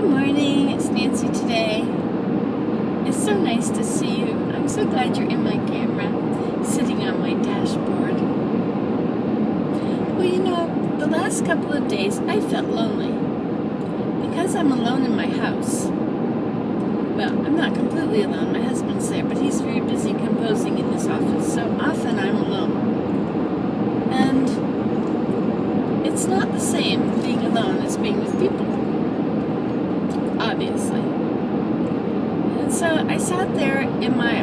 Good morning, it's Nancy today. It's so nice to see you. I'm so glad you're in my camera, sitting on my dashboard. Well, you know, the last couple of days I felt lonely. Because I'm alone in my house. Well, I'm not completely alone, my husband's there, but he's very busy composing in his office, so often I'm alone. And it's not the same being alone as being with people. Obviously. And so I sat there in my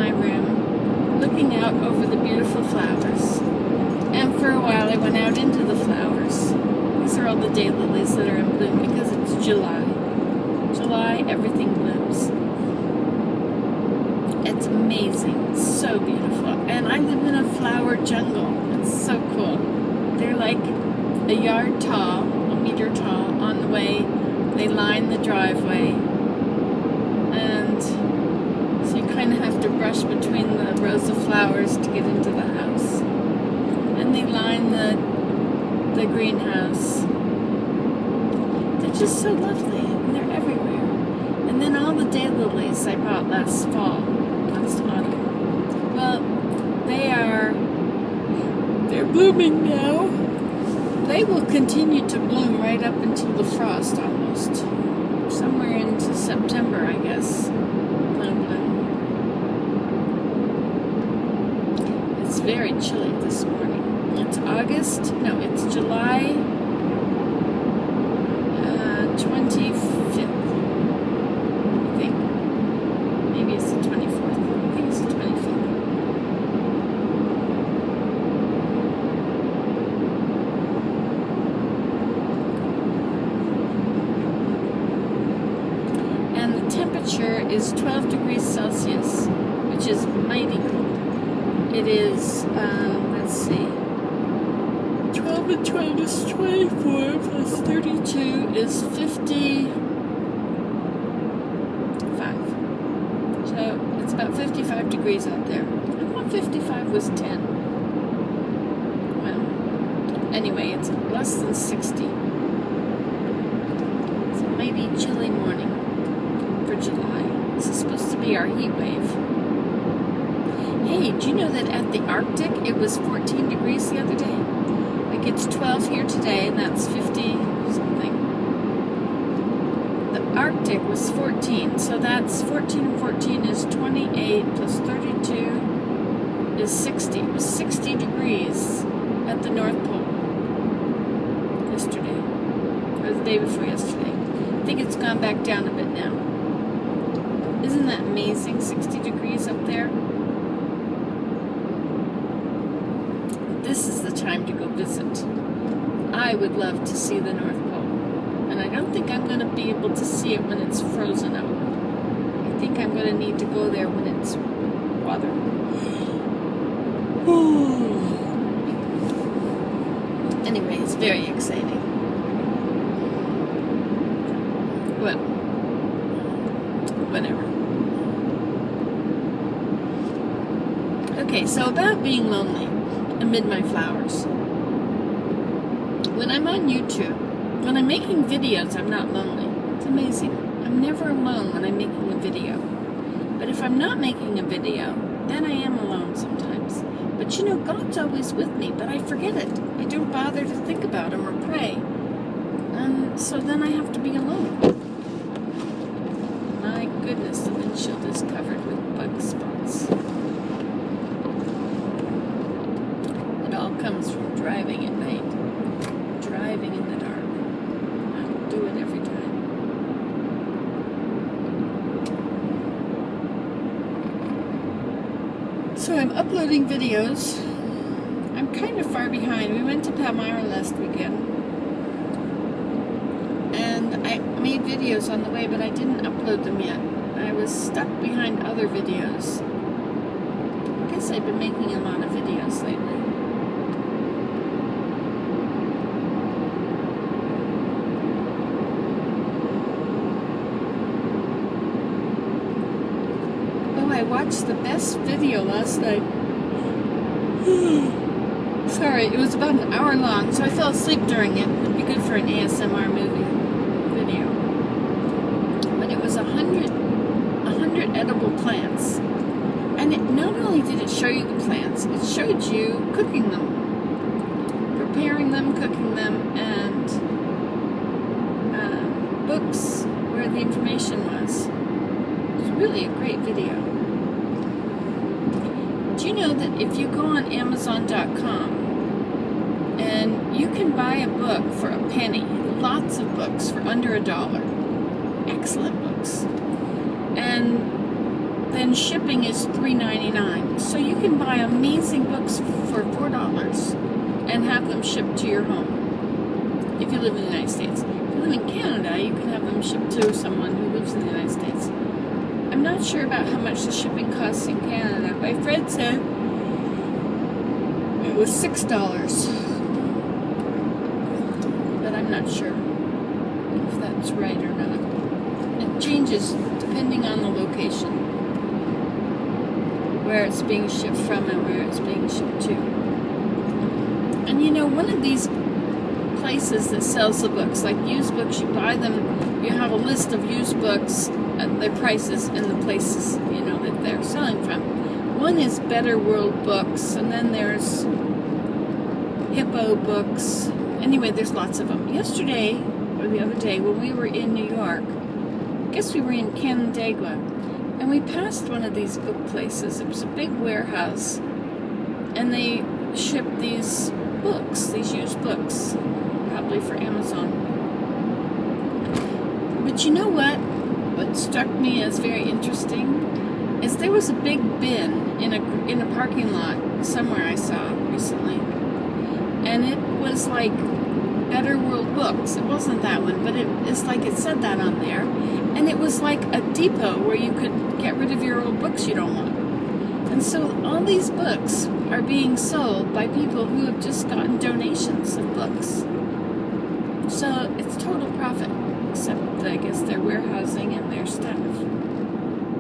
room looking out over the beautiful flowers. And for a while I went out into the flowers. These are all the daylilies that are in bloom because it's July. July, everything blooms. It's amazing. It's so beautiful. And I live in a flower jungle. It's so cool. They're like a yard tall, a meter tall on the way. They line the driveway, and so you kind of have to brush between the rows of flowers to get into the house. And they line the greenhouse. They're just so lovely, and they're everywhere. And then all the daylilies I bought last autumn. Well, they're blooming now. They will continue to bloom right up until the frost almost. Somewhere into September, I guess. They'll bloom. It's very chilly this morning. It's it's July 25th, I think. Maybe it's the 24th. I think it's the 25th. Temperature is 12 degrees Celsius, which is mighty cold. It is, let's see, 12 and 12 is 24, plus 32 is 55. So it's about 55 degrees out there. I thought 55 was 10. Well, anyway, it's less than 60. It's a mighty chilly morning. For July. This is supposed to be our heat wave. Hey, do you know that at the Arctic it was 14 degrees the other day? Like it's 12 here today and that's 50 something. The Arctic was 14, so that's 14 and 14 is 28 plus 32 is 60. It was 60 degrees at the North Pole yesterday, or the day before yesterday. I think it's gone back down a bit now. Isn't that amazing? 60 degrees up there. This is the time to go visit. I would love to see the North Pole. And I don't think I'm going to be able to see it when it's frozen out. I think I'm going to need to go there when it's water. Anyway, it's very exciting. Well, whatever. Okay, so about being lonely amid my flowers. When I'm on YouTube, when I'm making videos, I'm not lonely. It's amazing. I'm never alone when I'm making a video. But if I'm not making a video, then I am alone sometimes. But you know, God's always with me, but I forget it. I don't bother to think about Him or pray. And so then I have to be alone. My goodness, the windshield is covered with bug spots. It all comes from driving at night. Driving in the dark. I do it every time. So I'm uploading videos. I'm kind of far behind. We went to Palmyra last weekend. And I made videos on the way, but I didn't upload them yet. I was stuck behind other videos. I guess I've been making a lot of videos lately. Oh, I watched the best video last night. Sorry, it was about an hour long, so I fell asleep during it. It'd be good for an ASMR movie video. showed you cooking them, preparing them, cooking them, and books where the information was. It was really a great video. Do you know that if you go on Amazon.com and you can buy a book for a penny, lots of books for under $1, excellent books, and then shipping is $3.99. So you can buy amazing books for $4 and have them shipped to your home if you live in the United States. If you live in Canada, you can have them shipped to someone who lives in the United States. I'm not sure about how much the shipping costs in Canada. My friend said it was $6. But I'm not sure if that's right or not. It changes depending on the location, where it's being shipped from and where it's being shipped to. And you know, one of these places that sells the books, like used books, you buy them, you have a list of used books, their prices, and the places, you know, that they're selling from. One is Better World Books, and then there's Hippo Books. Anyway, there's lots of them. Yesterday, or the other day, when we were in New York, I guess we were in Canandaigua, and we passed one of these book places. It was a big warehouse, and they shipped these books, these used books, probably for Amazon. But you know what? What struck me as very interesting is there was a big bin in a parking lot somewhere I saw recently, and it was like Better World Books. It wasn't that one, but it's like it said that on there, and it was like a depot where you could get rid of your old books you don't want. And so all these books are being sold by people who have just gotten donations of books. So it's total profit, except I guess their warehousing and their stuff.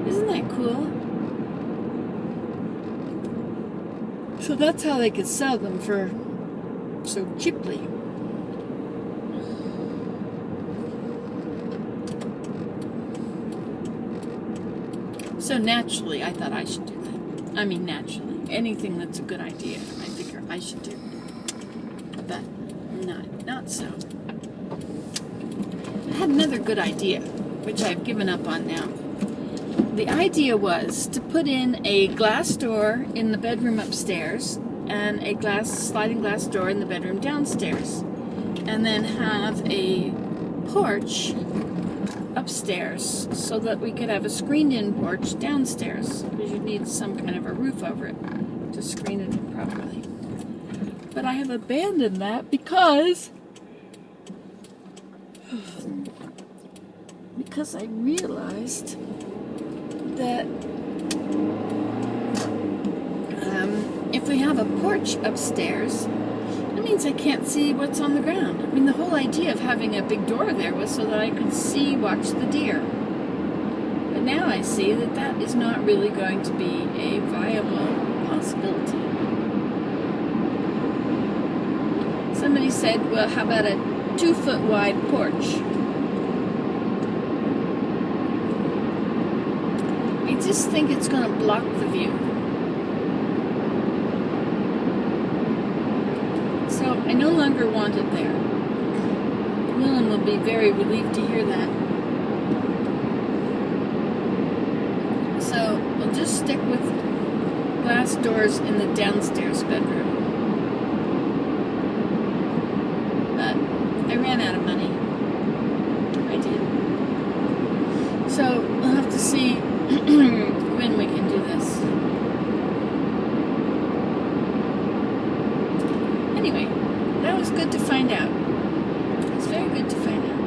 Isn't that cool? So that's how they could sell them for so cheaply. So naturally, I thought I should do that. I mean, naturally. Anything that's a good idea, I figure I should do. But not so. I had another good idea, which I've given up on now. The idea was to put in a glass door in the bedroom upstairs and a sliding glass door in the bedroom downstairs, and then have a porch upstairs so that we could have a screened-in porch downstairs, because you need some kind of a roof over it to screen it properly. But I have abandoned that because I realized that if we have a porch upstairs, that means I can't see what's on the ground. I mean, the whole idea of having a big door there was so that I could watch the deer. But now I see that that is not really going to be a viable possibility. Somebody said, well, how about a 2-foot wide porch? I just think it's going to block the view. So I no longer want it there. Willen will be very relieved to hear that. So we'll just stick with glass doors in the downstairs bedroom. But I ran out of money. I did. So we'll have to see when we can do this. Anyway, that was good to find out. It was very good to find out.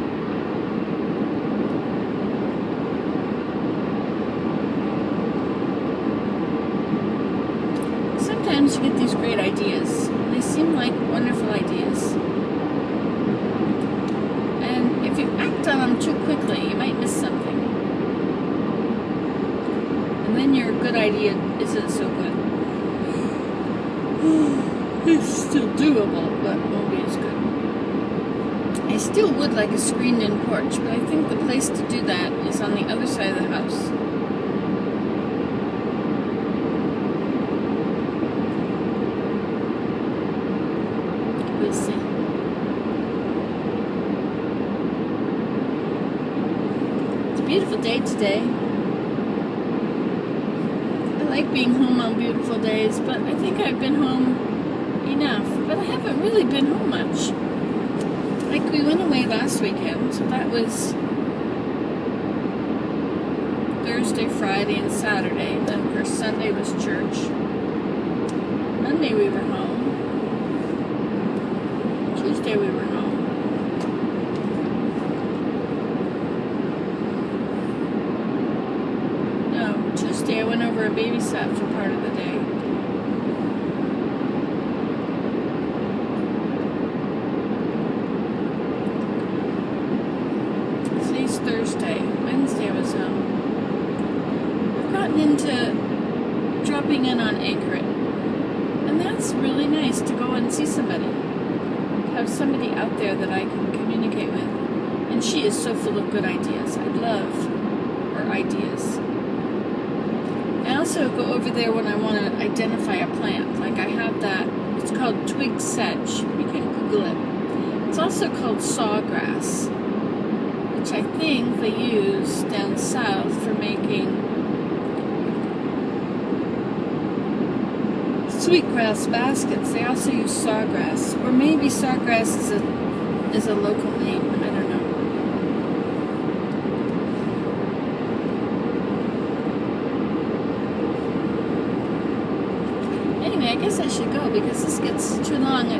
Sometimes you get these great ideas. They seem like wonderful ideas. And if you act on them too quickly, you might miss something. And then your good idea isn't so good. It's still doable, but won't be as good. I still would like a screened-in porch, but I think the place to do that is on the other side of the house. beautiful day today. I like being home on beautiful days, but I think I've been home enough. But I haven't really been home much. Like, we went away last weekend, so that was Thursday, Friday, and Saturday. Then, of course, Sunday was church. Monday we were home. Tuesday we were home. Tuesday I went over and babysat for part of the day. Today's Thursday. Wednesday I was home. I've gotten into dropping in on Anchorage. And that's really nice to go and see somebody. Have somebody out there that I can communicate with. And she is so full of good ideas. I love her ideas. I also go over there when I want to identify a plant. Like I have that, it's called twig sedge. You can Google it. It's also called sawgrass, which I think they use down south for making sweetgrass baskets. They also use sawgrass. Or maybe sawgrass is a local name. I don't know. I guess I should go because this gets too long.